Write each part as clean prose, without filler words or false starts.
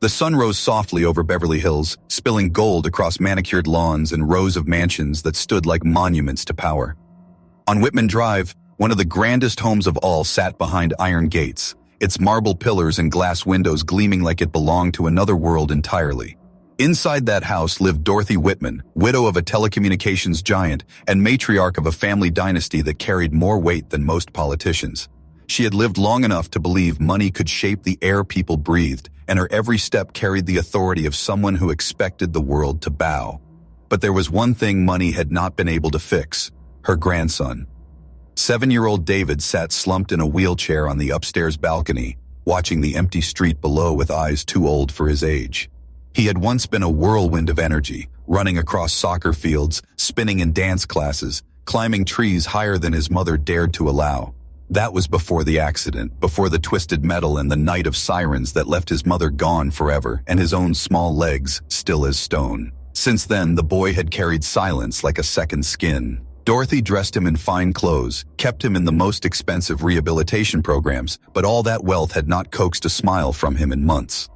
The sun rose softly over Beverly Hills, spilling gold across manicured lawns and rows of mansions that stood like monuments to power. On Whitman Drive, one of the grandest homes of all sat behind iron gates, its marble pillars and glass windows gleaming like it belonged to another world entirely. Inside that house lived Dorothy Whitman, widow of a telecommunications giant and matriarch of a family dynasty that carried more weight than most politicians. She had lived long enough to believe money could shape the air people breathed, and her every step carried the authority of someone who expected the world to bow. But there was one thing money had not been able to fix: her grandson. 7-year-old David sat slumped in a wheelchair on the upstairs balcony, watching the empty street below with eyes too old for his age. He had once been a whirlwind of energy, running across soccer fields, spinning in dance classes, climbing trees higher than his mother dared to allow. That was before the accident, before the twisted metal and the night of sirens that left his mother gone forever and his own small legs still as stone. Since then, the boy had carried silence like a second skin. Dorothy dressed him in fine clothes, kept him in the most expensive rehabilitation programs, but all that wealth had not coaxed a smile from him in months.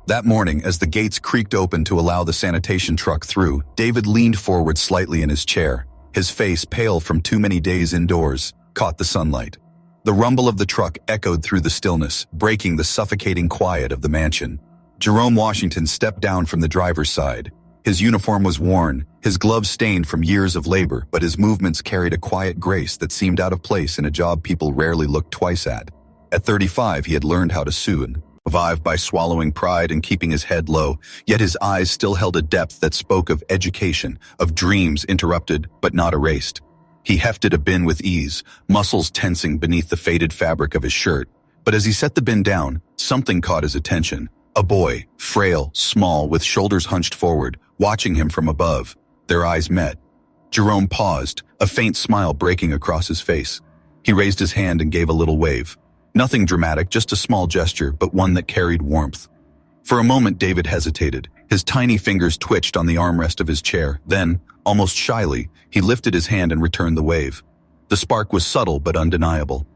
That morning, as the gates creaked open to allow the sanitation truck through, David leaned forward slightly in his chair. His face, pale from too many days indoors, caught the sunlight. The rumble of the truck echoed through the stillness, breaking the suffocating quiet of the mansion. Jerome Washington stepped down from the driver's side. His uniform was worn, his gloves stained from years of labor, but his movements carried a quiet grace that seemed out of place in a job people rarely looked twice at. At 35, he had learned how to soothe, survive by swallowing pride and keeping his head low, yet his eyes still held a depth that spoke of education, of dreams interrupted but not erased. He hefted a bin with ease, muscles tensing beneath the faded fabric of his shirt. But as he set the bin down, something caught his attention. A boy, frail, small, with shoulders hunched forward, watching him from above. Their eyes met. Jerome paused, a faint smile breaking across his face. He raised his hand and gave a little wave. Nothing dramatic, just a small gesture, but one that carried warmth. For a moment, David hesitated. His tiny fingers twitched on the armrest of his chair. Then, almost shyly, he lifted his hand and returned the wave. The spark was subtle but undeniable.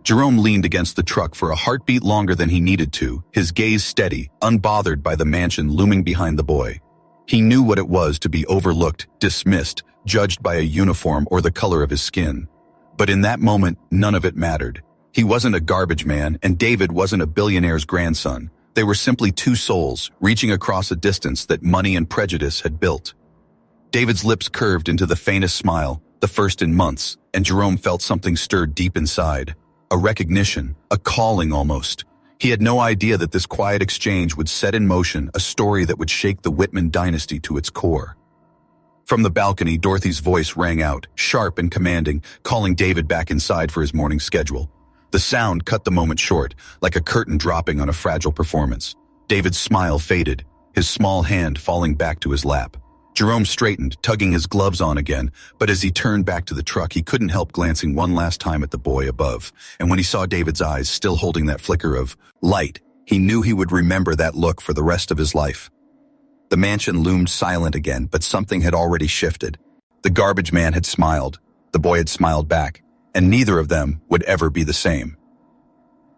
Jerome leaned against the truck for a heartbeat longer than he needed to, his gaze steady, unbothered by the mansion looming behind the boy. He knew what it was to be overlooked, dismissed, judged by a uniform or the color of his skin. But in that moment, none of it mattered. He wasn't a garbage man, and David wasn't a billionaire's grandson. They were simply two souls, reaching across a distance that money and prejudice had built. David's lips curved into the faintest smile, the first in months, and Jerome felt something stirred deep inside. A recognition, a calling almost. He had no idea that this quiet exchange would set in motion a story that would shake the Whitman dynasty to its core. From the balcony, Dorothy's voice rang out, sharp and commanding, calling David back inside for his morning schedule. The sound cut the moment short, like a curtain dropping on a fragile performance. David's smile faded, his small hand falling back to his lap. Jerome straightened, tugging his gloves on again, but as he turned back to the truck, he couldn't help glancing one last time at the boy above. And when he saw David's eyes still holding that flicker of light, he knew he would remember that look for the rest of his life. The mansion loomed silent again, but something had already shifted. The garbage man had smiled, the boy had smiled back, and neither of them would ever be the same.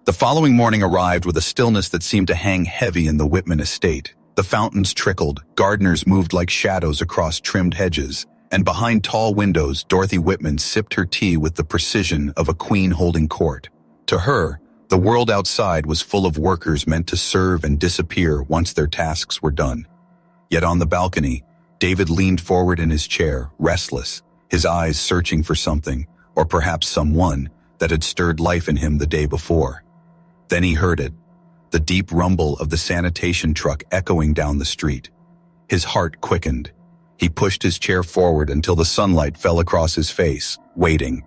The following morning arrived with a stillness that seemed to hang heavy in the Whitman estate. The fountains trickled, gardeners moved like shadows across trimmed hedges, and behind tall windows, Dorothy Whitman sipped her tea with the precision of a queen holding court. To her, the world outside was full of workers meant to serve and disappear once their tasks were done. Yet on the balcony, David leaned forward in his chair, restless, his eyes searching for something, or perhaps someone, that had stirred life in him the day before. Then he heard it. The deep rumble of the sanitation truck echoing down the street. His heart quickened. He pushed his chair forward until the sunlight fell across his face, waiting.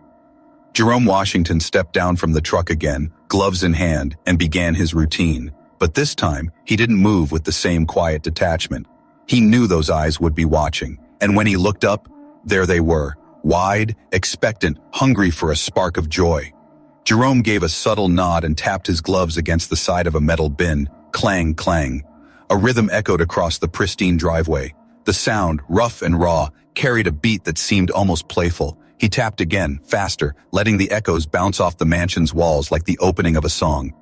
Jerome Washington stepped down from the truck again, gloves in hand, and began his routine. But this time, he didn't move with the same quiet detachment. He knew those eyes would be watching, and when he looked up, there they were, wide, expectant, hungry for a spark of joy. Jerome gave a subtle nod and tapped his gloves against the side of a metal bin. Clang, clang. A rhythm echoed across the pristine driveway. The sound, rough and raw, carried a beat that seemed almost playful. He tapped again, faster, letting the echoes bounce off the mansion's walls like the opening of a song.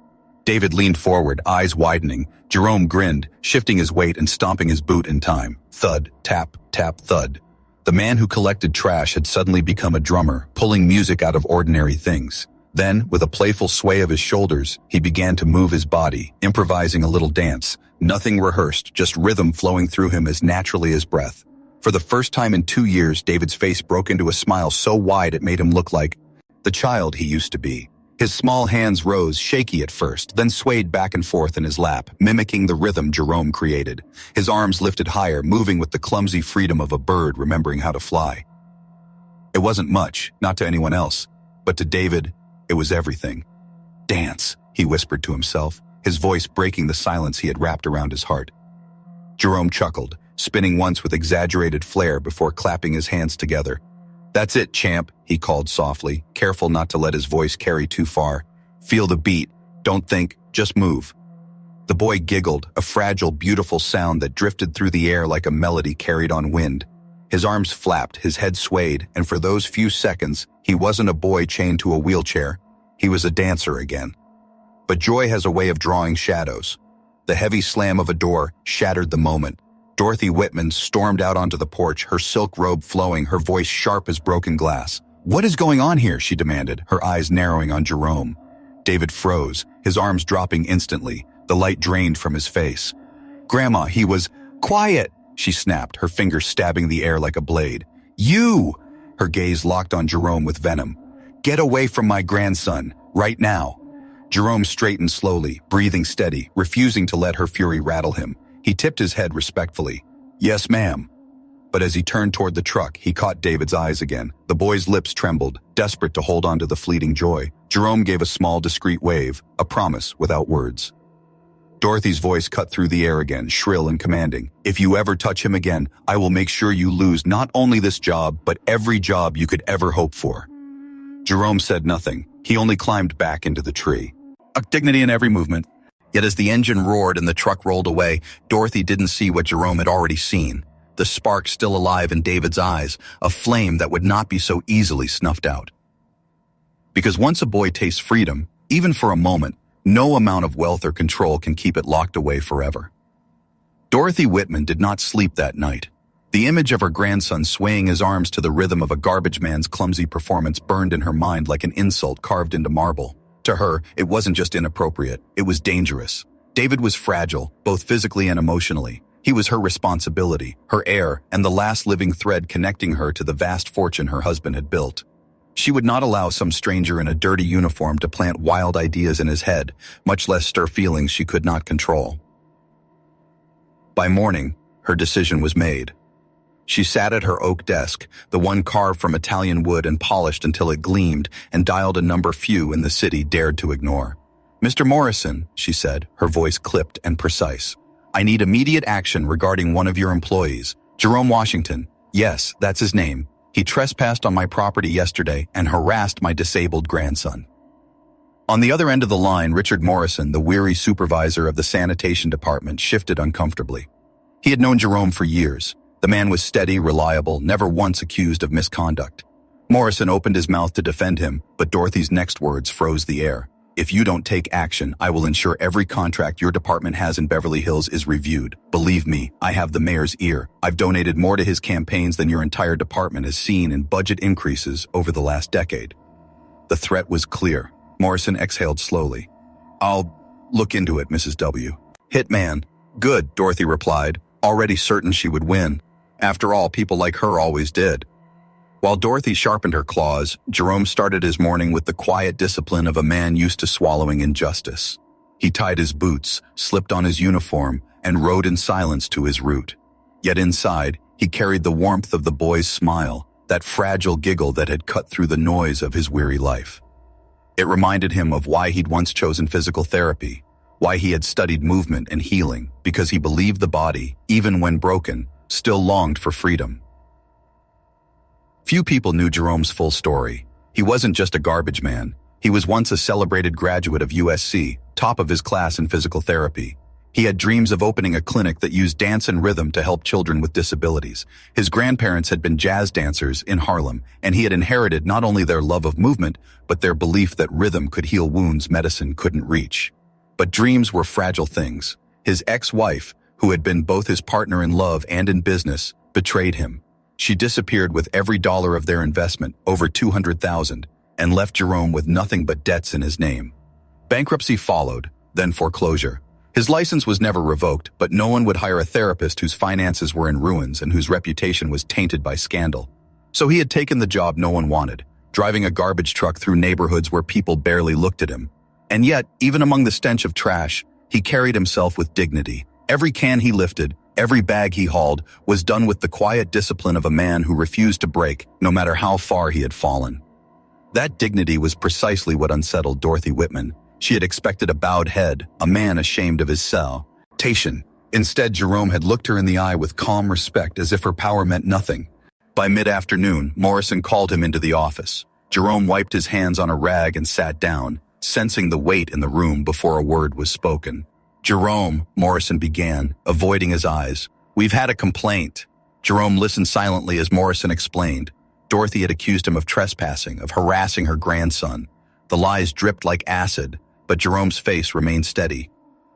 David leaned forward, eyes widening. Jerome grinned, shifting his weight and stomping his boot in time. Thud, tap, tap, thud. The man who collected trash had suddenly become a drummer, pulling music out of ordinary things. Then, with a playful sway of his shoulders, he began to move his body, improvising a little dance. Nothing rehearsed, just rhythm flowing through him as naturally as breath. For the first time in 2 years, David's face broke into a smile so wide it made him look like the child he used to be. His small hands rose, shaky at first, then swayed back and forth in his lap, mimicking the rhythm Jerome created. His arms lifted higher, moving with the clumsy freedom of a bird remembering how to fly. It wasn't much, not to anyone else, but to David, it was everything. Dance, he whispered to himself, his voice breaking the silence he had wrapped around his heart. Jerome chuckled, spinning once with exaggerated flair before clapping his hands together. "That's it, champ," he called softly, careful not to let his voice carry too far. "Feel the beat. Don't think, just move." The boy giggled, a fragile, beautiful sound that drifted through the air like a melody carried on wind. His arms flapped, his head swayed, and for those few seconds, he wasn't a boy chained to a wheelchair. He was a dancer again. But joy has a way of drawing shadows. The heavy slam of a door shattered the moment. Dorothy Whitman stormed out onto the porch, her silk robe flowing, her voice sharp as broken glass. "What is going on here?" she demanded, her eyes narrowing on Jerome. David froze, his arms dropping instantly, the light drained from his face. "Grandma, he was—" "Quiet!" she snapped, her fingers stabbing the air like a blade. "You!" Her gaze locked on Jerome with venom. "Get away from my grandson, right now." Jerome straightened slowly, breathing steady, refusing to let her fury rattle him. He tipped his head respectfully. "Yes, ma'am." But as he turned toward the truck, he caught David's eyes again. The boy's lips trembled, desperate to hold on to the fleeting joy. Jerome gave a small, discreet wave, a promise without words. Dorothy's voice cut through the air again, shrill and commanding. "If you ever touch him again, I will make sure you lose not only this job, but every job you could ever hope for." Jerome said nothing. He only climbed back into the tree. A dignity in every movement. Yet as the engine roared and the truck rolled away, Dorothy didn't see what Jerome had already seen. The spark still alive in David's eyes, a flame that would not be so easily snuffed out. Because once a boy tastes freedom, even for a moment, no amount of wealth or control can keep it locked away forever. Dorothy Whitman did not sleep that night. The image of her grandson swaying his arms to the rhythm of a garbage man's clumsy performance burned in her mind like an insult carved into marble. To her, it wasn't just inappropriate, it was dangerous. David was fragile, both physically and emotionally. He was her responsibility, her heir, and the last living thread connecting her to the vast fortune her husband had built. She would not allow some stranger in a dirty uniform to plant wild ideas in his head, much less stir feelings she could not control. By morning, her decision was made. She sat at her oak desk, the one carved from Italian wood and polished until it gleamed, and dialed a number few in the city dared to ignore. "Mr. Morrison," she said, her voice clipped and precise. "I need immediate action regarding one of your employees, Jerome Washington. Yes, that's his name. He trespassed on my property yesterday and harassed my disabled grandson." On the other end of the line, Richard Morrison, the weary supervisor of the sanitation department, shifted uncomfortably. He had known Jerome for years. The man was steady, reliable, never once accused of misconduct. Morrison opened his mouth to defend him, but Dorothy's next words froze the air. "If you don't take action, I will ensure every contract your department has in Beverly Hills is reviewed. Believe me, I have the mayor's ear. I've donated more to his campaigns than your entire department has seen in budget increases over the last decade." The threat was clear. Morrison exhaled slowly. "I'll look into it, Mrs. W." "Hitman." "Good," Dorothy replied, already certain she would win. After all, people like her always did. While Dorothy sharpened her claws, Jerome started his morning with the quiet discipline of a man used to swallowing injustice. He tied his boots, slipped on his uniform, and rode in silence to his route. Yet inside, he carried the warmth of the boy's smile, that fragile giggle that had cut through the noise of his weary life. It reminded him of why he'd once chosen physical therapy, why he had studied movement and healing, because he believed the body, even when broken, still longed for freedom. Few people knew Jerome's full story. He wasn't just a garbage man. He was once a celebrated graduate of USC, top of his class in physical therapy. He had dreams of opening a clinic that used dance and rhythm to help children with disabilities. His grandparents had been jazz dancers in Harlem, and he had inherited not only their love of movement, but their belief that rhythm could heal wounds medicine couldn't reach. But dreams were fragile things. His ex-wife, who had been both his partner in love and in business, betrayed him. She disappeared with every dollar of their investment, over $200,000, and left Jerome with nothing but debts in his name. Bankruptcy followed, then foreclosure. His license was never revoked, but no one would hire a therapist whose finances were in ruins and whose reputation was tainted by scandal. So he had taken the job no one wanted, driving a garbage truck through neighborhoods where people barely looked at him. And yet, even among the stench of trash, he carried himself with dignity. Every can he lifted, every bag he hauled, was done with the quiet discipline of a man who refused to break, no matter how far he had fallen. That dignity was precisely what unsettled Dorothy Whitman. She had expected a bowed head, a man ashamed of his reputation. Instead, Jerome had looked her in the eye with calm respect, as if her power meant nothing. By mid-afternoon, Morrison called him into the office. Jerome wiped his hands on a rag and sat down, sensing the weight in the room before a word was spoken. "Jerome," Morrison began, avoiding his eyes. "We've had a complaint." Jerome listened silently as Morrison explained. Dorothy had accused him of trespassing, of harassing her grandson. The lies dripped like acid, but Jerome's face remained steady.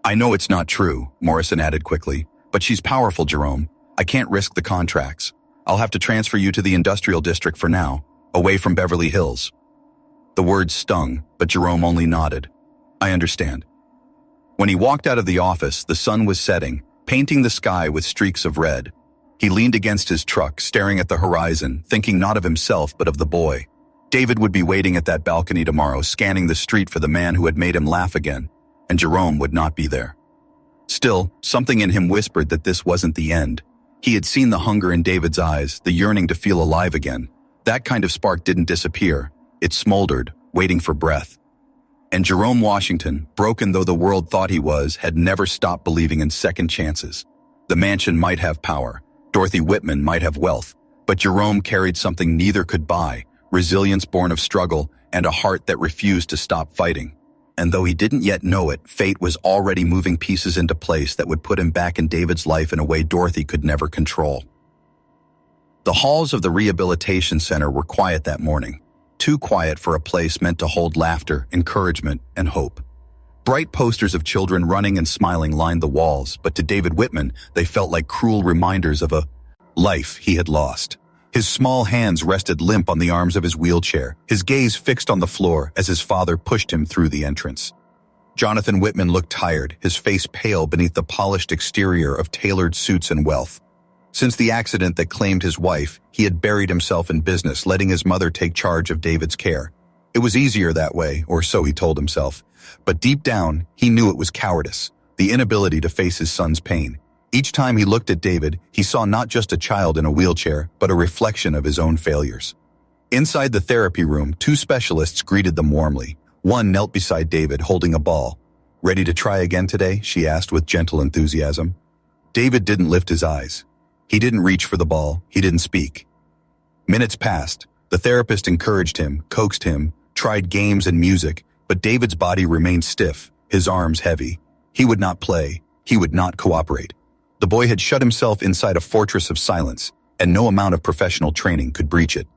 "I know it's not true," Morrison added quickly, "but she's powerful, Jerome. I can't risk the contracts. I'll have to transfer you to the industrial district for now, away from Beverly Hills." The words stung, but Jerome only nodded. "I understand." When he walked out of the office, the sun was setting, painting the sky with streaks of red. He leaned against his truck, staring at the horizon, thinking not of himself but of the boy. David would be waiting at that balcony tomorrow, scanning the street for the man who had made him laugh again, and Jerome would not be there. Still, something in him whispered that this wasn't the end. He had seen the hunger in David's eyes, the yearning to feel alive again. That kind of spark didn't disappear. It smoldered, waiting for breath. And Jerome Washington, broken though the world thought he was, had never stopped believing in second chances. The mansion might have power. Dorothy Whitman might have wealth. But Jerome carried something neither could buy: resilience born of struggle and a heart that refused to stop fighting. And though he didn't yet know it, fate was already moving pieces into place that would put him back in David's life in a way Dorothy could never control. The halls of the rehabilitation center were quiet that morning. Too quiet for a place meant to hold laughter, encouragement, and hope. Bright posters of children running and smiling lined the walls, but to David Whitman, they felt like cruel reminders of a life he had lost. His small hands rested limp on the arms of his wheelchair, his gaze fixed on the floor as his father pushed him through the entrance. Jonathan Whitman looked tired, his face pale beneath the polished exterior of tailored suits and wealth. Since the accident that claimed his wife, he had buried himself in business, letting his mother take charge of David's care. It was easier that way, or so he told himself. But deep down, he knew it was cowardice, the inability to face his son's pain. Each time he looked at David, he saw not just a child in a wheelchair, but a reflection of his own failures. Inside the therapy room, two specialists greeted them warmly. One knelt beside David, holding a ball. "Ready to try again today?" she asked with gentle enthusiasm. David didn't lift his eyes. He didn't reach for the ball. He didn't speak. Minutes passed. The therapist encouraged him, coaxed him, tried games and music, but David's body remained stiff, his arms heavy. He would not play. He would not cooperate. The boy had shut himself inside a fortress of silence, and no amount of professional training could breach it.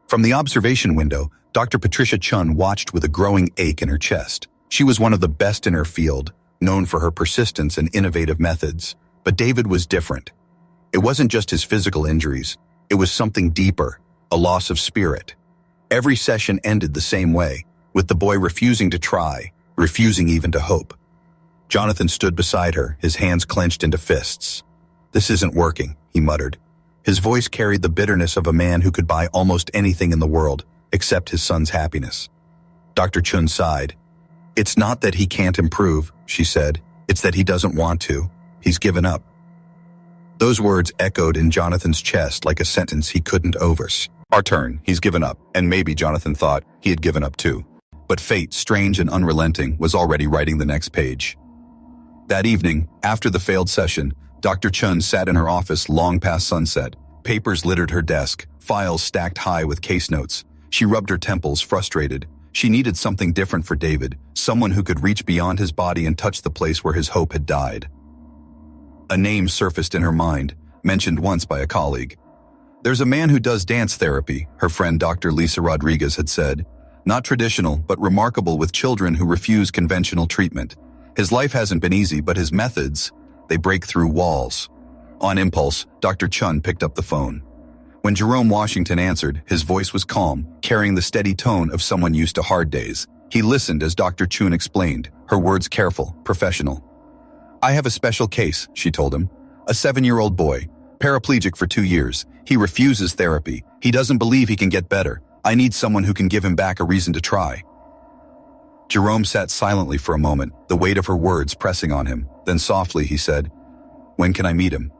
From the observation window, Dr. Patricia Chun watched with a growing ache in her chest. She was one of the best in her field, known for her persistence and innovative methods. But David was different. It wasn't just his physical injuries. It was something deeper, a loss of spirit. Every session ended the same way, with the boy refusing to try, refusing even to hope. Jonathan stood beside her, his hands clenched into fists. "This isn't working," he muttered. His voice carried the bitterness of a man who could buy almost anything in the world, except his son's happiness. Dr. Chun sighed. "It's not that he can't improve," she said. "It's that he doesn't want to. He's given up." Those words echoed in Jonathan's chest like a sentence he couldn't oversee. Our turn, he's given up, and maybe Jonathan thought he had given up too. But fate, strange and unrelenting, was already writing the next page. That evening, after the failed session, Dr. Chun sat in her office long past sunset. Papers littered her desk, files stacked high with case notes. She rubbed her temples, frustrated. She needed something different for David, someone who could reach beyond his body and touch the place where his hope had died. A name surfaced in her mind, mentioned once by a colleague. "There's a man who does dance therapy," her friend Dr. Lisa Rodriguez had said. "Not traditional, but remarkable with children who refuse conventional treatment. His life hasn't been easy, but his methods, they break through walls. On impulse, Dr. Chun picked up the phone. When Jerome Washington answered, his voice was calm, carrying the steady tone of someone used to hard days. He listened as Dr. Chun explained, her words careful, professional. "I have a special case," she told him. "A 7-year-old boy, paraplegic for 2 years. He refuses therapy. He doesn't believe he can get better. I need someone who can give him back a reason to try." Jerome sat silently for a moment, the weight of her words pressing on him. Then softly he said, "When can I meet him?"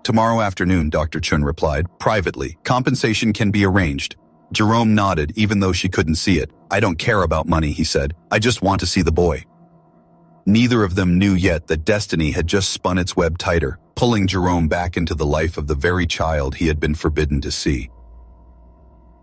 "Tomorrow afternoon," Dr. Chun replied, "privately. Compensation can be arranged." Jerome nodded, even though she couldn't see it. "I don't care about money," he said. "I just want to see the boy." Neither of them knew yet that destiny had just spun its web tighter, pulling Jerome back into the life of the very child he had been forbidden to see.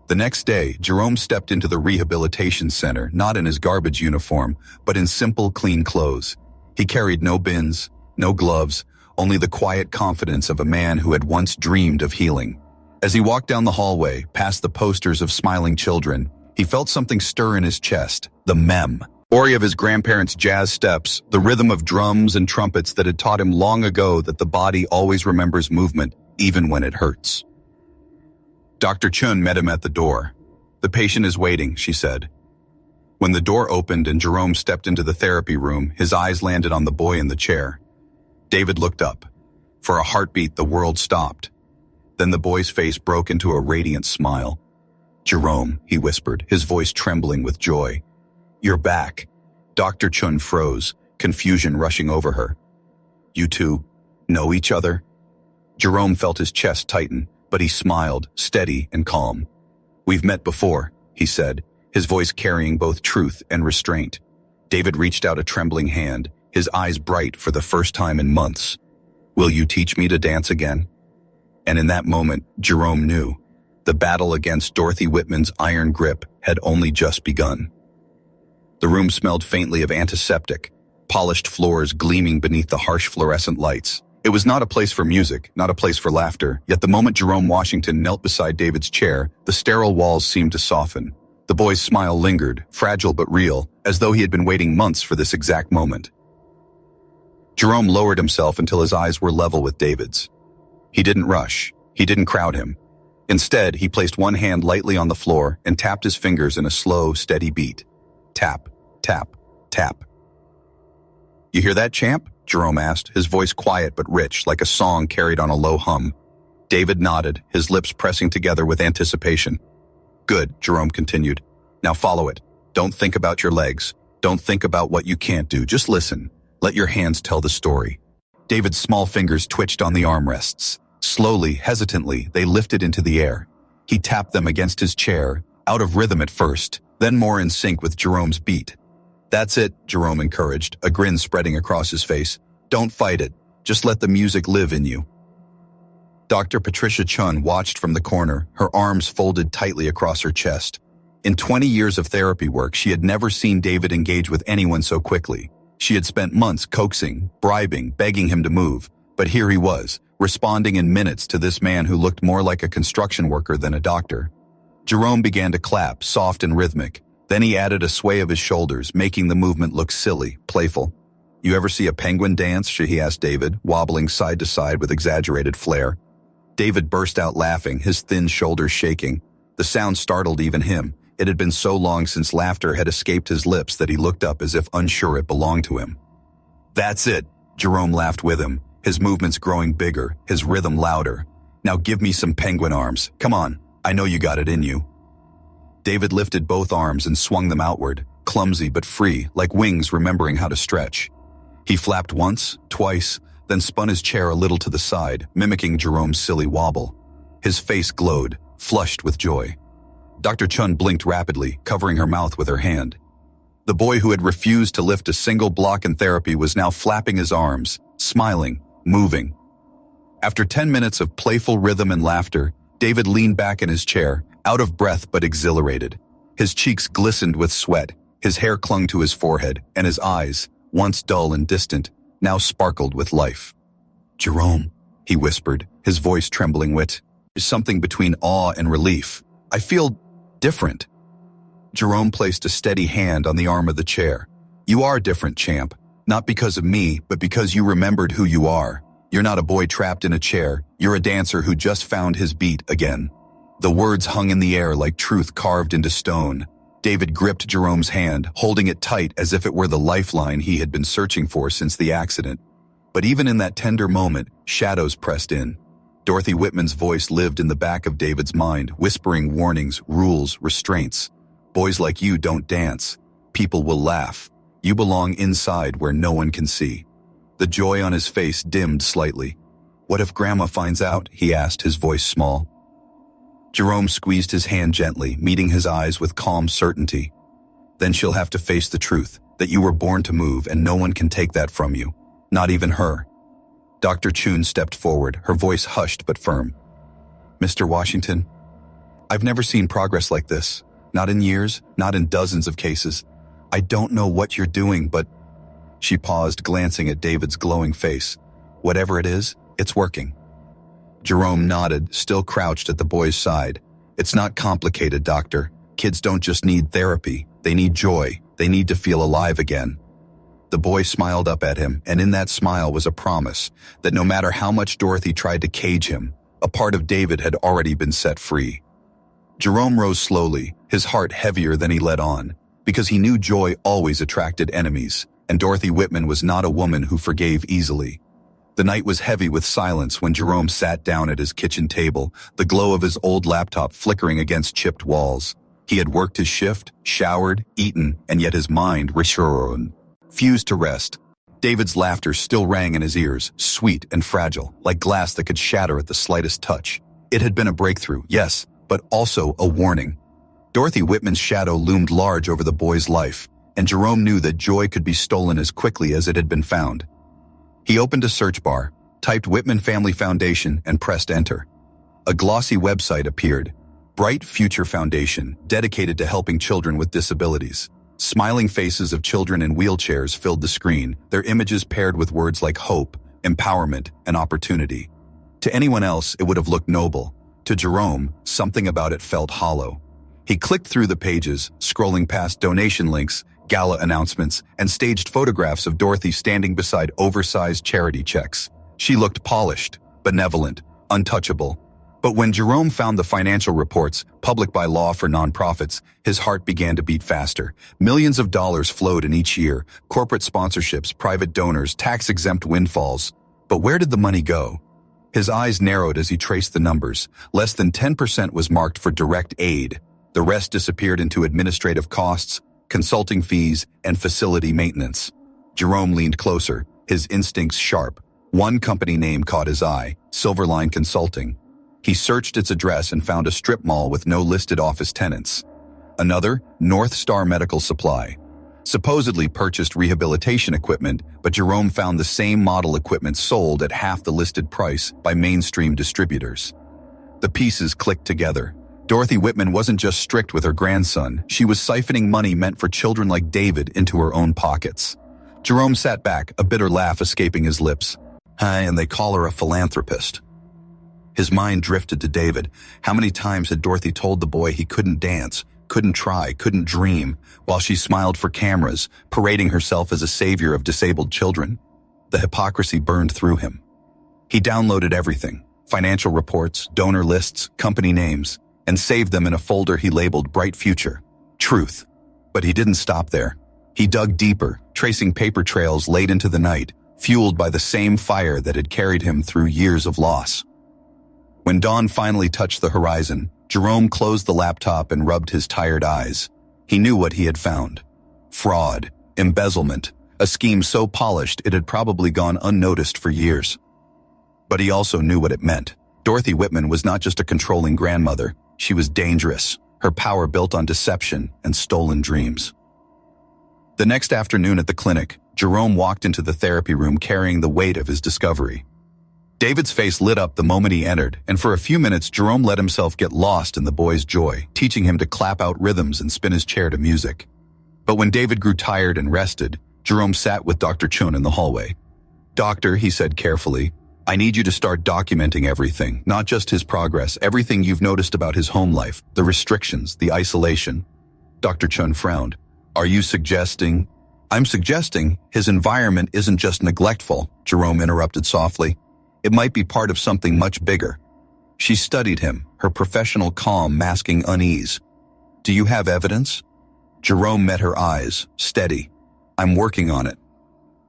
The next day, Jerome stepped into the rehabilitation center, not in his garbage uniform, but in simple, clean clothes. He carried no bins, no gloves, only the quiet confidence of a man who had once dreamed of healing. As he walked down the hallway, past the posters of smiling children, he felt something stir in his chest, the memory of his grandparents' jazz steps, the rhythm of drums and trumpets that had taught him long ago that the body always remembers movement, even when it hurts. Dr. Chun met him at the door. "The patient is waiting," she said. When the door opened and Jerome stepped into the therapy room, his eyes landed on the boy in the chair. David looked up. For a heartbeat, the world stopped. Then the boy's face broke into a radiant smile. "Jerome," he whispered, his voice trembling with joy. "You're back." Dr. Chun froze, confusion rushing over her. "You two know each other?" Jerome felt his chest tighten, but he smiled, steady and calm. "We've met before," he said, his voice carrying both truth and restraint. David reached out a trembling hand, his eyes bright for the first time in months. "Will you teach me to dance again?" And in that moment, Jerome knew. The battle against Dorothy Whitman's iron grip had only just begun. The room smelled faintly of antiseptic, polished floors gleaming beneath the harsh fluorescent lights. It was not a place for music, not a place for laughter, yet the moment Jerome Washington knelt beside David's chair, the sterile walls seemed to soften. The boy's smile lingered, fragile but real, as though he had been waiting months for this exact moment. Jerome lowered himself until his eyes were level with David's. He didn't rush. He didn't crowd him. Instead, he placed one hand lightly on the floor and tapped his fingers in a slow, steady beat. Tap, tap, tap. "You hear that, champ?" Jerome asked, his voice quiet but rich, like a song carried on a low hum. David nodded, his lips pressing together with anticipation. "Good," Jerome continued. "Now follow it. Don't think about your legs. Don't think about what you can't do. Just listen. Let your hands tell the story." David's small fingers twitched on the armrests. Slowly, hesitantly, they lifted into the air. He tapped them against his chair, out of rhythm at first, then more in sync with Jerome's beat. "That's it," Jerome encouraged, a grin spreading across his face. "Don't fight it. Just let the music live in you." Dr. Patricia Chun watched from the corner, her arms folded tightly across her chest. In 20 years of therapy work, she had never seen David engage with anyone so quickly. She had spent months coaxing, bribing, begging him to move, but here he was, responding in minutes to this man who looked more like a construction worker than a doctor. Jerome began to clap, soft and rhythmic. Then he added a sway of his shoulders, making the movement look silly, playful. "You ever see a penguin dance?" he asked David, wobbling side to side with exaggerated flair. David burst out laughing, his thin shoulders shaking. The sound startled even him. It had been so long since laughter had escaped his lips that he looked up as if unsure it belonged to him. "That's it," Jerome laughed with him, his movements growing bigger, his rhythm louder. "Now give me some penguin arms. Come on, I know you got it in you." David lifted both arms and swung them outward, clumsy but free, like wings remembering how to stretch. He flapped once, twice, then spun his chair a little to the side, mimicking Jerome's silly wobble. His face glowed, flushed with joy. Dr. Chun blinked rapidly, covering her mouth with her hand. The boy who had refused to lift a single block in therapy was now flapping his arms, smiling, moving. After 10 minutes of playful rhythm and laughter, David leaned back in his chair, out of breath but exhilarated. His cheeks glistened with sweat, his hair clung to his forehead, and his eyes, once dull and distant, now sparkled with life. "Jerome," he whispered, his voice trembling with something between awe and relief. "I feel different." Jerome placed a steady hand on the arm of the chair. "You are different, champ. Not because of me, but because you remembered who you are. You're not a boy trapped in a chair. You're a dancer who just found his beat again." The words hung in the air like truth carved into stone. David gripped Jerome's hand, holding it tight as if it were the lifeline he had been searching for since the accident. But even in that tender moment, shadows pressed in. Dorothy Whitman's voice lived in the back of David's mind, whispering warnings, rules, restraints. "Boys like you don't dance. People will laugh. You belong inside where no one can see." The joy on his face dimmed slightly. "What if Grandma finds out?" he asked, his voice small. Jerome squeezed his hand gently, meeting his eyes with calm certainty. "Then she'll have to face the truth, that you were born to move and no one can take that from you. Not even her." Dr. Chun stepped forward, her voice hushed but firm. "Mr. Washington, I've never seen progress like this. Not in years, not in dozens of cases. I don't know what you're doing, but—" She paused, glancing at David's glowing face. "Whatever it is, it's working." Jerome nodded, still crouched at the boy's side. "It's not complicated, doctor. Kids don't just need therapy. They need joy. They need to feel alive again." The boy smiled up at him, and in that smile was a promise that no matter how much Dorothy tried to cage him, a part of David had already been set free. Jerome rose slowly, his heart heavier than he let on, because he knew joy always attracted enemies, and Dorothy Whitman was not a woman who forgave easily. The night was heavy with silence when Jerome sat down at his kitchen table, the glow of his old laptop flickering against chipped walls. He had worked his shift, showered, eaten, and yet his mind refused to rest. David's laughter still rang in his ears, sweet and fragile, like glass that could shatter at the slightest touch. It had been a breakthrough, yes, but also a warning. Dorothy Whitman's shadow loomed large over the boy's life, and Jerome knew that joy could be stolen as quickly as it had been found. He opened a search bar, typed Whitman Family Foundation, and pressed enter. A glossy website appeared. Bright Future Foundation, dedicated to helping children with disabilities. Smiling faces of children in wheelchairs filled the screen, their images paired with words like hope, empowerment, and opportunity. To anyone else, it would have looked noble. To Jerome, something about it felt hollow. He clicked through the pages, scrolling past donation links, gala announcements, and staged photographs of Dorothy standing beside oversized charity checks. She looked polished, benevolent, untouchable. But when Jerome found the financial reports, public by law for nonprofits, his heart began to beat faster. Millions of dollars flowed in each year, corporate sponsorships, private donors, tax-exempt windfalls. But where did the money go? His eyes narrowed as he traced the numbers. Less than 10% was marked for direct aid. The rest disappeared into administrative costs, consulting fees, and facility maintenance. Jerome leaned closer, his instincts sharp. One company name caught his eye, Silverline Consulting. He searched its address and found a strip mall with no listed office tenants. Another, North Star Medical Supply. Supposedly purchased rehabilitation equipment, but Jerome found the same model equipment sold at half the listed price by mainstream distributors. The pieces clicked together. Dorothy Whitman wasn't just strict with her grandson, she was siphoning money meant for children like David into her own pockets. Jerome sat back, a bitter laugh escaping his lips. And they call her a philanthropist. His mind drifted to David. How many times had Dorothy told the boy he couldn't dance, couldn't try, couldn't dream, while she smiled for cameras, parading herself as a savior of disabled children? The hypocrisy burned through him. He downloaded everything, financial reports, donor lists, company names, and saved them in a folder he labeled Bright Future, Truth. But he didn't stop there. He dug deeper, tracing paper trails late into the night, fueled by the same fire that had carried him through years of loss. When dawn finally touched the horizon, Jerome closed the laptop and rubbed his tired eyes. He knew what he had found. Fraud, embezzlement, a scheme so polished it had probably gone unnoticed for years. But he also knew what it meant. Dorothy Whitman was not just a controlling grandmother. She was dangerous, her power built on deception and stolen dreams. The next afternoon at the clinic, Jerome walked into the therapy room carrying the weight of his discovery. David's face lit up the moment he entered, and for a few minutes Jerome let himself get lost in the boy's joy, teaching him to clap out rhythms and spin his chair to music. But when David grew tired and rested, Jerome sat with Dr. Chun in the hallway. "Doctor," he said carefully, "I need you to start documenting everything, not just his progress, everything you've noticed about his home life, the restrictions, the isolation." Dr. Chun frowned. "Are you suggesting—" I'm suggesting his environment isn't just neglectful, Jerome interrupted softly. It might be part of something much bigger. She studied him, her professional calm masking unease. Do you have evidence? Jerome met her eyes, steady. I'm working on it.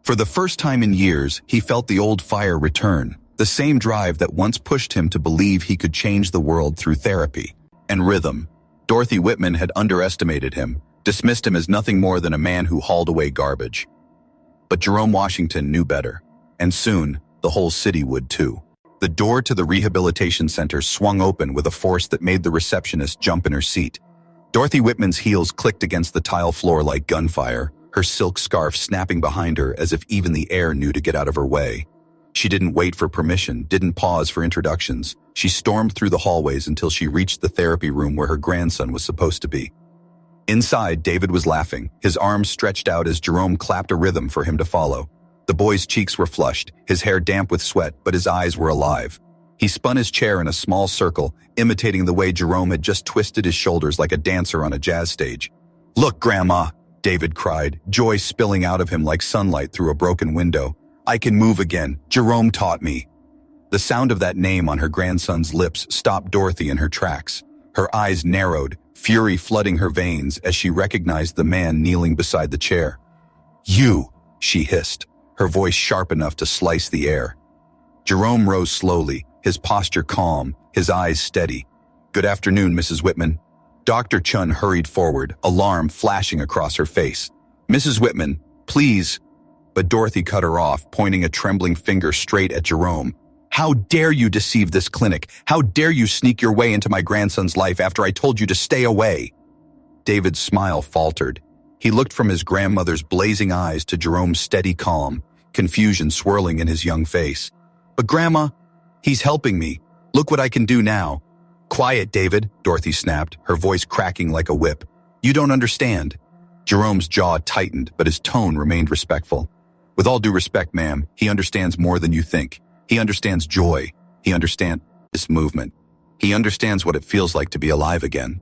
For the first time in years, he felt the old fire return, the same drive that once pushed him to believe he could change the world through therapy and rhythm. Dorothy Whitman had underestimated him, dismissed him as nothing more than a man who hauled away garbage. But Jerome Washington knew better, and soon, the whole city would too. The door to the rehabilitation center swung open with a force that made the receptionist jump in her seat. Dorothy Whitman's heels clicked against the tile floor like gunfire, her silk scarf snapping behind her as if even the air knew to get out of her way. She didn't wait for permission, didn't pause for introductions. She stormed through the hallways until she reached the therapy room where her grandson was supposed to be. Inside, David was laughing, his arms stretched out as Jerome clapped a rhythm for him to follow. The boy's cheeks were flushed, his hair damp with sweat, but his eyes were alive. He spun his chair in a small circle, imitating the way Jerome had just twisted his shoulders like a dancer on a jazz stage. "Look, Grandma," David cried, joy spilling out of him like sunlight through a broken window. "I can move again. Jerome taught me." The sound of that name on her grandson's lips stopped Dorothy in her tracks. Her eyes narrowed, fury flooding her veins as she recognized the man kneeling beside the chair. "You," she hissed, her voice sharp enough to slice the air. Jerome rose slowly, his posture calm, his eyes steady. "Good afternoon, Mrs. Whitman." Dr. Chun hurried forward, alarm flashing across her face. "Mrs. Whitman, please." But Dorothy cut her off, pointing a trembling finger straight at Jerome. "How dare you deceive this clinic? How dare you sneak your way into my grandson's life after I told you to stay away?" David's smile faltered. He looked from his grandmother's blazing eyes to Jerome's steady calm, confusion swirling in his young face. "But Grandma, he's helping me. Look what I can do now." "Quiet, David," Dorothy snapped, her voice cracking like a whip. "You don't understand." Jerome's jaw tightened, but his tone remained respectful. "With all due respect, ma'am, he understands more than you think. He understands joy. He understands this movement. He understands what it feels like to be alive again."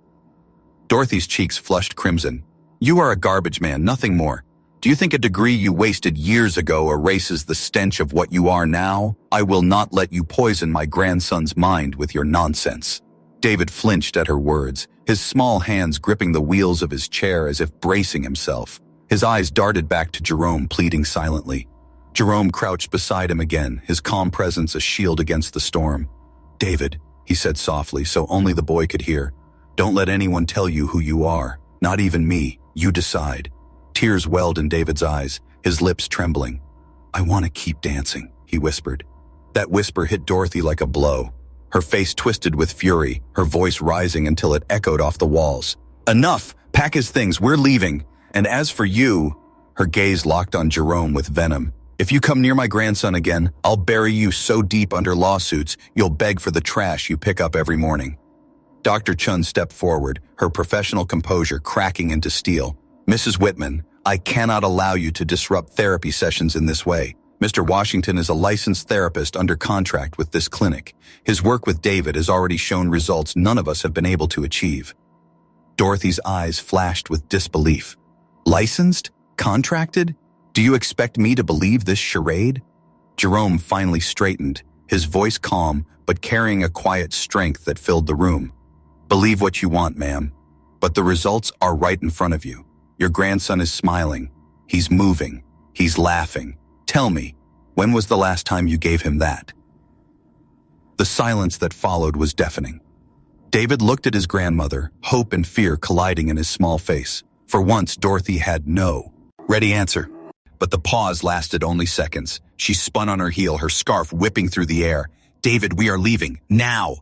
Dorothy's cheeks flushed crimson. "You are a garbage man, nothing more. Do you think a degree you wasted years ago erases the stench of what you are now? I will not let you poison my grandson's mind with your nonsense." David flinched at her words, his small hands gripping the wheels of his chair as if bracing himself. His eyes darted back to Jerome, pleading silently. Jerome crouched beside him again, his calm presence a shield against the storm. "David," he said softly so only the boy could hear, "don't let anyone tell you who you are. Not even me. You decide." Tears welled in David's eyes, his lips trembling. "I want to keep dancing," he whispered. That whisper hit Dorothy like a blow. Her face twisted with fury, her voice rising until it echoed off the walls. "Enough! Pack his things, we're leaving. And as for you," her gaze locked on Jerome with venom, "if you come near my grandson again, I'll bury you so deep under lawsuits, you'll beg for the trash you pick up every morning." Dr. Chun stepped forward, her professional composure cracking into steel. "Mrs. Whitman, I cannot allow you to disrupt therapy sessions in this way. Mr. Washington is a licensed therapist under contract with this clinic. His work with David has already shown results none of us have been able to achieve." Dorothy's eyes flashed with disbelief. "Licensed? Contracted? Do you expect me to believe this charade?" Jerome finally straightened, his voice calm but carrying a quiet strength that filled the room. "Believe what you want, ma'am, but the results are right in front of you. Your grandson is smiling. He's moving. He's laughing. Tell me, when was the last time you gave him that?" The silence that followed was deafening. David looked at his grandmother, hope and fear colliding in his small face. For once, Dorothy had no ready answer. But the pause lasted only seconds. She spun on her heel, her scarf whipping through the air. "David, we are leaving. Now!"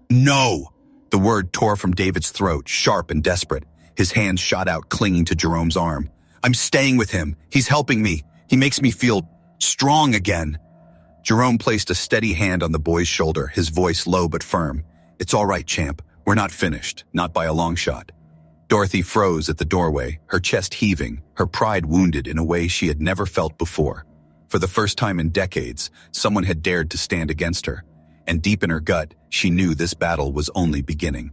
"No!" The word tore from David's throat, sharp and desperate. His hands shot out, clinging to Jerome's arm. "I'm staying with him. He's helping me. He makes me feel strong again." Jerome placed a steady hand on the boy's shoulder, his voice low but firm. "It's all right, champ. We're not finished, not by a long shot." Dorothy froze at the doorway, her chest heaving, her pride wounded in a way she had never felt before. For the first time in decades, someone had dared to stand against her, and deep in her gut, she knew this battle was only beginning.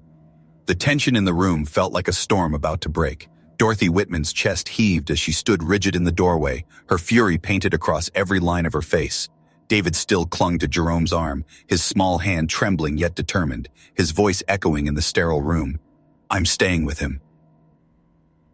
The tension in the room felt like a storm about to break. Dorothy Whitman's chest heaved as she stood rigid in the doorway, her fury painted across every line of her face. David still clung to Jerome's arm, his small hand trembling yet determined, his voice echoing in the sterile room. "I'm staying with him."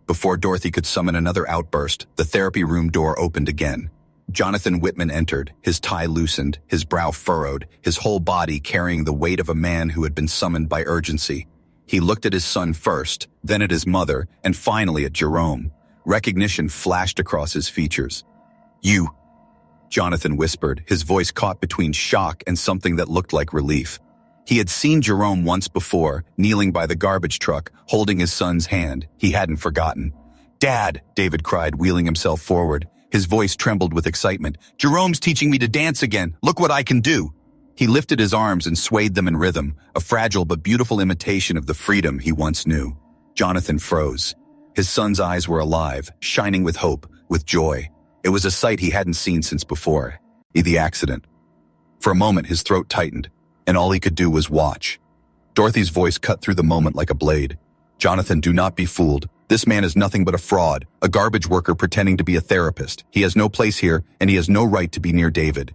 Before Dorothy could summon another outburst, the therapy room door opened again. Jonathan Whitman entered, his tie loosened, his brow furrowed, his whole body carrying the weight of a man who had been summoned by urgency. He looked at his son first, then at his mother, and finally at Jerome. Recognition flashed across his features. "You," Jonathan whispered, his voice caught between shock and something that looked like relief. He had seen Jerome once before, kneeling by the garbage truck, holding his son's hand. He hadn't forgotten. "Dad," David cried, wheeling himself forward. His voice trembled with excitement. "Jerome's teaching me to dance again. Look what I can do." He lifted his arms and swayed them in rhythm, a fragile but beautiful imitation of the freedom he once knew. Jonathan froze. His son's eyes were alive, shining with hope, with joy. It was a sight he hadn't seen since before. The accident. For a moment his throat tightened, and all he could do was watch. Dorothy's voice cut through the moment like a blade. "Jonathan, do not be fooled. This man is nothing but a fraud, a garbage worker pretending to be a therapist. He has no place here, and he has no right to be near David."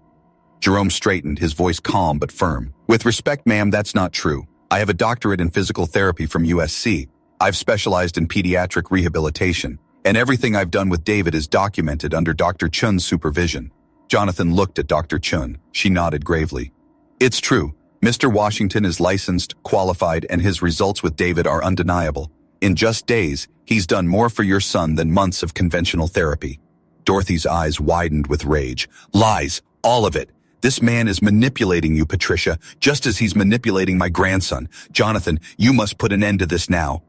Jerome straightened, his voice calm but firm. "With respect, ma'am, that's not true. I have a doctorate in physical therapy from USC. I've specialized in pediatric rehabilitation, and everything I've done with David is documented under Dr. Chun's supervision." Jonathan looked at Dr. Chun. She nodded gravely. "It's true. Mr. Washington is licensed, qualified, and his results with David are undeniable. In just days, he's done more for your son than months of conventional therapy." Dorothy's eyes widened with rage. "Lies, all of it. This man is manipulating you, Patricia, just as he's manipulating my grandson. Jonathan, you must put an end to this now."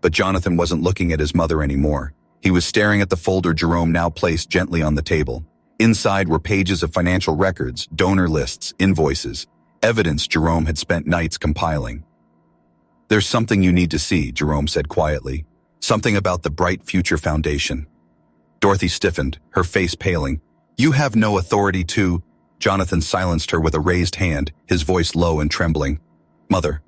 But Jonathan wasn't looking at his mother anymore. He was staring at the folder Jerome now placed gently on the table. Inside were pages of financial records, donor lists, invoices, evidence Jerome had spent nights compiling. "There's something you need to see," Jerome said quietly. "Something about the Bright Future Foundation." Dorothy stiffened, her face paling. "You have no authority to—" Jonathan silenced her with a raised hand, his voice low and trembling. "Mother,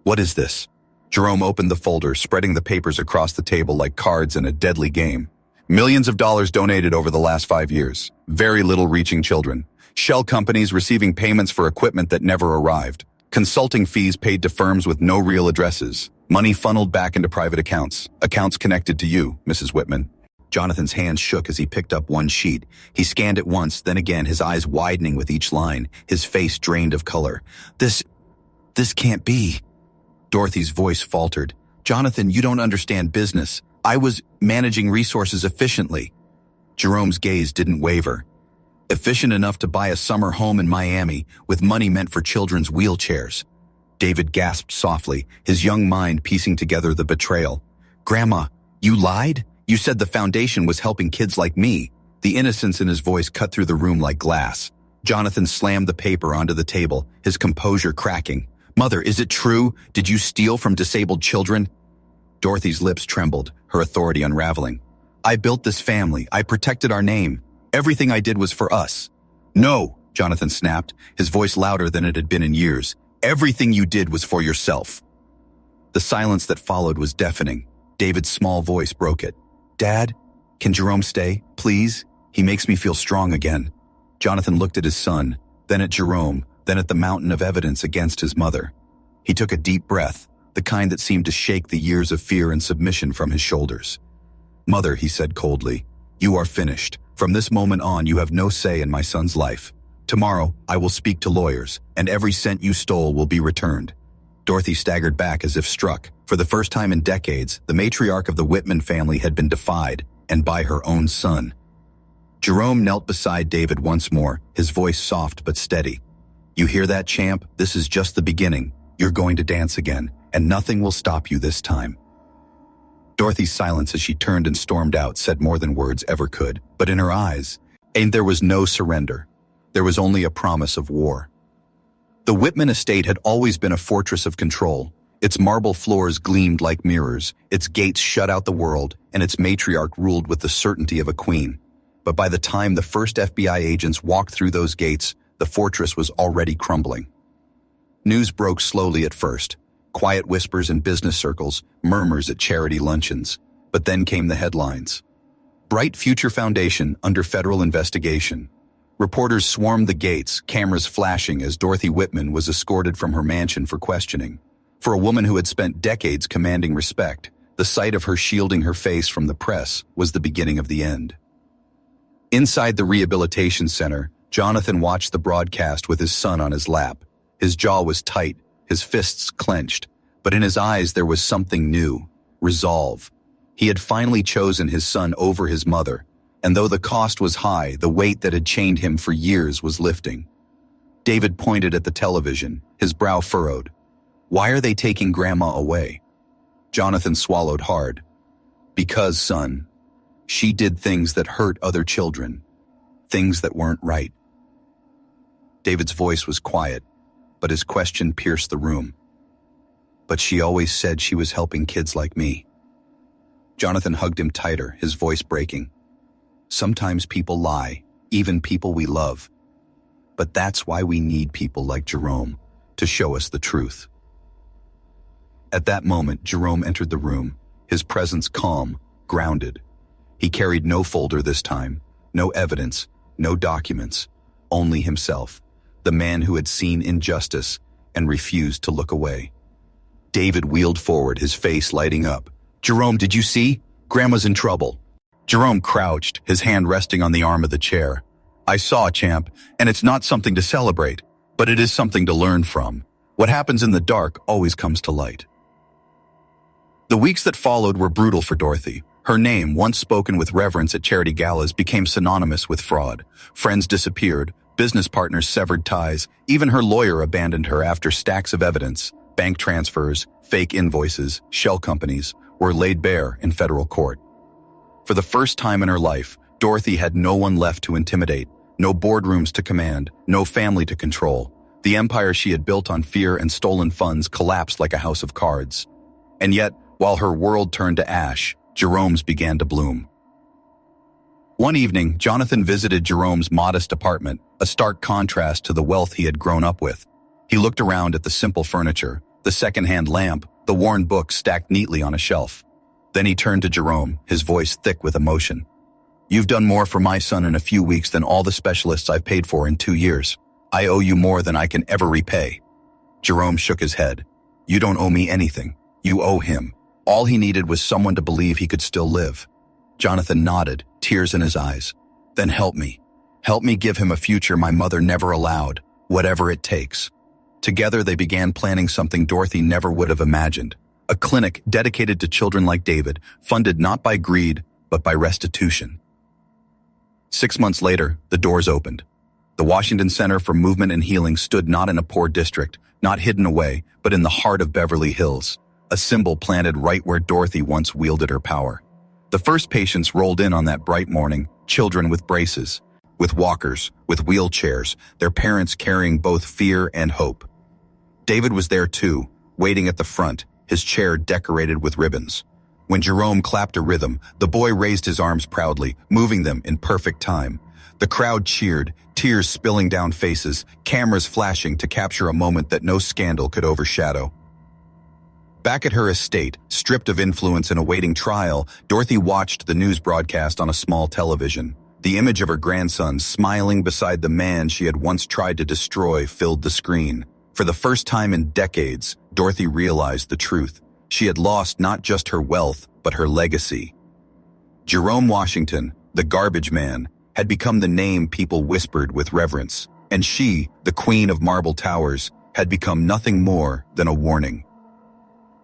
what is this?" Jerome opened the folder, spreading the papers across the table like cards in a deadly game. "Millions of dollars donated over the last 5 years. Very little reaching children. Shell companies receiving payments for equipment that never arrived. Consulting fees paid to firms with no real addresses. Money funneled back into private accounts. Accounts connected to you, Mrs. Whitman." Jonathan's hands shook as he picked up one sheet. He scanned it once, then again, his eyes widening with each line, his face drained of color. This can't be." Dorothy's voice faltered. "Jonathan, you don't understand business. I was managing resources efficiently." Jerome's gaze didn't waver. "Efficient enough to buy a summer home in Miami with money meant for children's wheelchairs." David gasped softly, his young mind piecing together the betrayal. "Grandma, you lied? You said the foundation was helping kids like me." The innocence in his voice cut through the room like glass. Jonathan slammed the paper onto the table, his composure cracking. "Mother, is it true? Did you steal from disabled children?" Dorothy's lips trembled, her authority unraveling. "I built this family. I protected our name. Everything I did was for us." "No," Jonathan snapped, his voice louder than it had been in years. "Everything you did was for yourself." The silence that followed was deafening. David's small voice broke it. "Dad, can Jerome stay, please? He makes me feel strong again." Jonathan looked at his son, then at Jerome, then at the mountain of evidence against his mother. He took a deep breath, the kind that seemed to shake the years of fear and submission from his shoulders. "Mother," he said coldly, "you are finished. From this moment on, you have no say in my son's life. Tomorrow, I will speak to lawyers, and every cent you stole will be returned." Dorothy staggered back as if struck. For the first time in decades, the matriarch of the Whitman family had been defied, and by her own son. Jerome knelt beside David once more, his voice soft but steady. "You hear that, champ? This is just the beginning. You're going to dance again, and nothing will stop you this time." Dorothy's silence as she turned and stormed out said more than words ever could, but in her eyes, and there was no surrender. There was only a promise of war. The Whitman estate had always been a fortress of control. Its marble floors gleamed like mirrors, its gates shut out the world, and its matriarch ruled with the certainty of a queen. But by the time the first FBI agents walked through those gates, the fortress was already crumbling. News broke slowly at first. Quiet whispers in business circles, murmurs at charity luncheons. But then came the headlines. Bright Future Foundation under federal investigation. Reporters swarmed the gates, cameras flashing as Dorothy Whitman was escorted from her mansion for questioning. For a woman who had spent decades commanding respect, the sight of her shielding her face from the press was the beginning of the end. Inside the rehabilitation center, Jonathan watched the broadcast with his son on his lap. His jaw was tight, his fists clenched, but in his eyes there was something new: resolve. He had finally chosen his son over his mother, and though the cost was high, the weight that had chained him for years was lifting. David pointed at the television, his brow furrowed. Why are they taking Grandma away? Jonathan swallowed hard. Because, son, she did things that hurt other children, things that weren't right. David's voice was quiet, but his question pierced the room. But she always said she was helping kids like me. Jonathan hugged him tighter, his voice breaking. Sometimes people lie, even people we love. But that's why we need people like Jerome to show us the truth. At that moment, Jerome entered the room, his presence calm, grounded. He carried no folder this time, no evidence, no documents, only himself, the man who had seen injustice and refused to look away. David wheeled forward, his face lighting up. Jerome, did you see? Grandma's in trouble. Jerome crouched, his hand resting on the arm of the chair. I saw, champ, and it's not something to celebrate, but it is something to learn from. What happens in the dark always comes to light. The weeks that followed were brutal for Dorothy. Her name, once spoken with reverence at charity galas, became synonymous with fraud. Friends disappeared, business partners severed ties, even her lawyer abandoned her after stacks of evidence, bank transfers, fake invoices, shell companies, were laid bare in federal court. For the first time in her life, Dorothy had no one left to intimidate, no boardrooms to command, no family to control. The empire she had built on fear and stolen funds collapsed like a house of cards. And yet, while her world turned to ash, Jerome's began to bloom. One evening, Jonathan visited Jerome's modest apartment, a stark contrast to the wealth he had grown up with. He looked around at the simple furniture, the second-hand lamp, the worn books stacked neatly on a shelf. Then he turned to Jerome, his voice thick with emotion. You've done more for my son in a few weeks than all the specialists I've paid for in 2 years. I owe you more than I can ever repay. Jerome shook his head. You don't owe me anything. You owe him. All he needed was someone to believe he could still live. Jonathan nodded, tears in his eyes. Then help me. Help me give him a future my mother never allowed, whatever it takes. Together they began planning something Dorothy never would have imagined. A clinic dedicated to children like David, funded not by greed, but by restitution. 6 months later, the doors opened. The Washington Center for Movement and Healing stood not in a poor district, not hidden away, but in the heart of Beverly Hills, a symbol planted right where Dorothy once wielded her power. The first patients rolled in on that bright morning, children with braces, with walkers, with wheelchairs, their parents carrying both fear and hope. David was there too, waiting at the front, his chair decorated with ribbons. When Jerome clapped a rhythm, the boy raised his arms proudly, moving them in perfect time. The crowd cheered, tears spilling down faces, cameras flashing to capture a moment that no scandal could overshadow. Back at her estate, stripped of influence and awaiting trial, Dorothy watched the news broadcast on a small television. The image of her grandson smiling beside the man she had once tried to destroy filled the screen. For the first time in decades, Dorothy realized the truth. She had lost not just her wealth, but her legacy. Jerome Washington, the garbage man, had become the name people whispered with reverence, and she, the queen of marble towers, had become nothing more than a warning.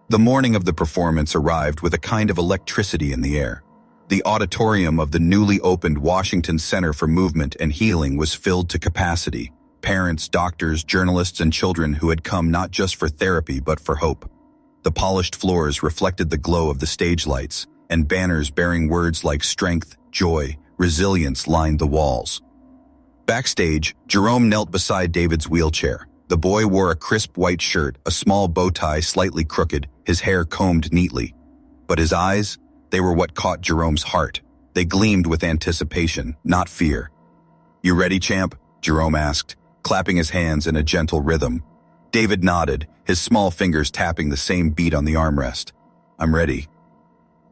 The morning of the performance arrived with a kind of electricity in the air. The auditorium of the newly opened Washington Center for Movement and Healing was filled to capacity. Parents, doctors, journalists, and children who had come not just for therapy but for hope. The polished floors reflected the glow of the stage lights, and banners bearing words like strength, joy, resilience lined the walls. Backstage, Jerome knelt beside David's wheelchair. The boy wore a crisp white shirt, a small bow tie slightly crooked, his hair combed neatly. But his eyes, they were what caught Jerome's heart. They gleamed with anticipation, not fear. You ready, champ? Jerome asked, clapping his hands in a gentle rhythm. David nodded, his small fingers tapping the same beat on the armrest. I'm ready.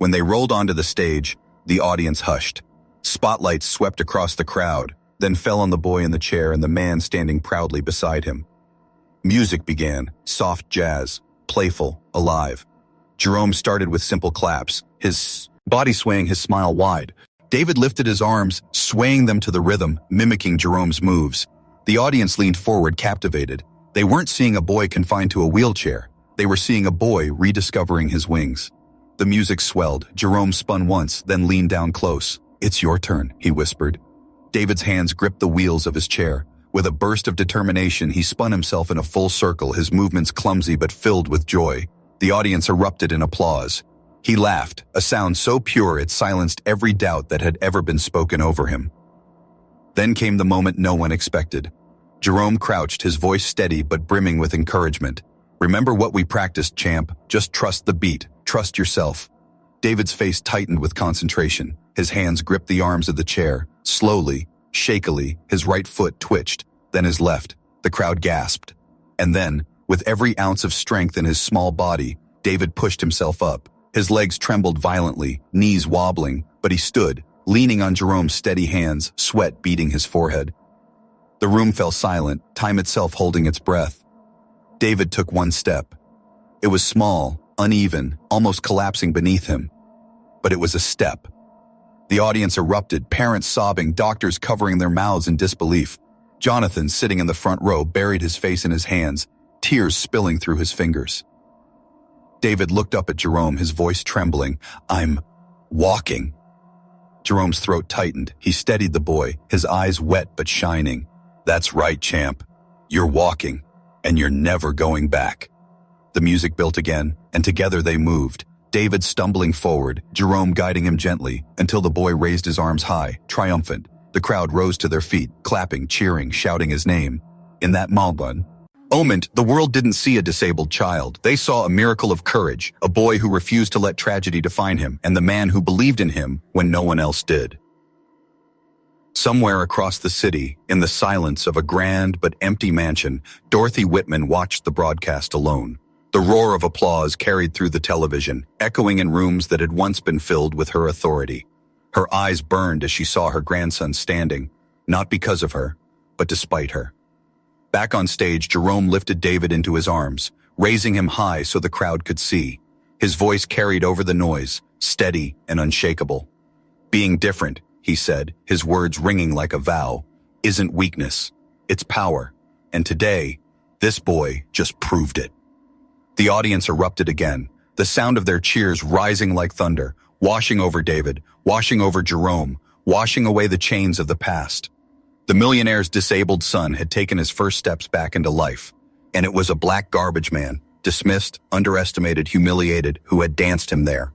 When they rolled onto the stage, the audience hushed. Spotlights swept across the crowd, then fell on the boy in the chair and the man standing proudly beside him. Music began, soft jazz, playful, alive. Jerome started with simple claps, his body swaying, his smile wide. David lifted his arms, swaying them to the rhythm, mimicking Jerome's moves. The audience leaned forward, captivated. They weren't seeing a boy confined to a wheelchair. They were seeing a boy rediscovering his wings. The music swelled. Jerome spun once, then leaned down close. "It's your turn," he whispered. David's hands gripped the wheels of his chair. With a burst of determination, he spun himself in a full circle, his movements clumsy but filled with joy. The audience erupted in applause. He laughed, a sound so pure it silenced every doubt that had ever been spoken over him. Then came the moment no one expected. Jerome crouched, his voice steady but brimming with encouragement. "Remember what we practiced, champ. Just trust the beat. Trust yourself." David's face tightened with concentration. His hands gripped the arms of the chair. Slowly, shakily, his right foot twitched, then his left. The crowd gasped. And then, with every ounce of strength in his small body, David pushed himself up. His legs trembled violently, knees wobbling, but he stood, leaning on Jerome's steady hands, sweat beading his forehead. The room fell silent, time itself holding its breath. David took one step. It was small, uneven, almost collapsing beneath him. But it was a step. The audience erupted, parents sobbing, doctors covering their mouths in disbelief. Jonathan, sitting in the front row, buried his face in his hands, tears spilling through his fingers. David looked up at Jerome, his voice trembling. "I'm walking." Jerome's throat tightened. He steadied the boy, his eyes wet but shining. "That's right, champ. You're walking, and you're never going back." The music built again, and together they moved. David stumbling forward, Jerome guiding him gently, until the boy raised his arms high, triumphant. The crowd rose to their feet, clapping, cheering, shouting his name. In that moment, the world didn't see a disabled child. They saw a miracle of courage, a boy who refused to let tragedy define him, and the man who believed in him when no one else did. Somewhere across the city, in the silence of a grand but empty mansion, Dorothy Whitman watched the broadcast alone. The roar of applause carried through the television, echoing in rooms that had once been filled with her authority. Her eyes burned as she saw her grandson standing, not because of her, but despite her. Back on stage, Jerome lifted David into his arms, raising him high so the crowd could see. His voice carried over the noise, steady and unshakable. "Being different," he said, his words ringing like a vow, "isn't weakness, it's power. And today, this boy just proved it." The audience erupted again, the sound of their cheers rising like thunder, washing over David, washing over Jerome, washing away the chains of the past. The millionaire's disabled son had taken his first steps back into life, and it was a black garbage man, dismissed, underestimated, humiliated, who had danced him there.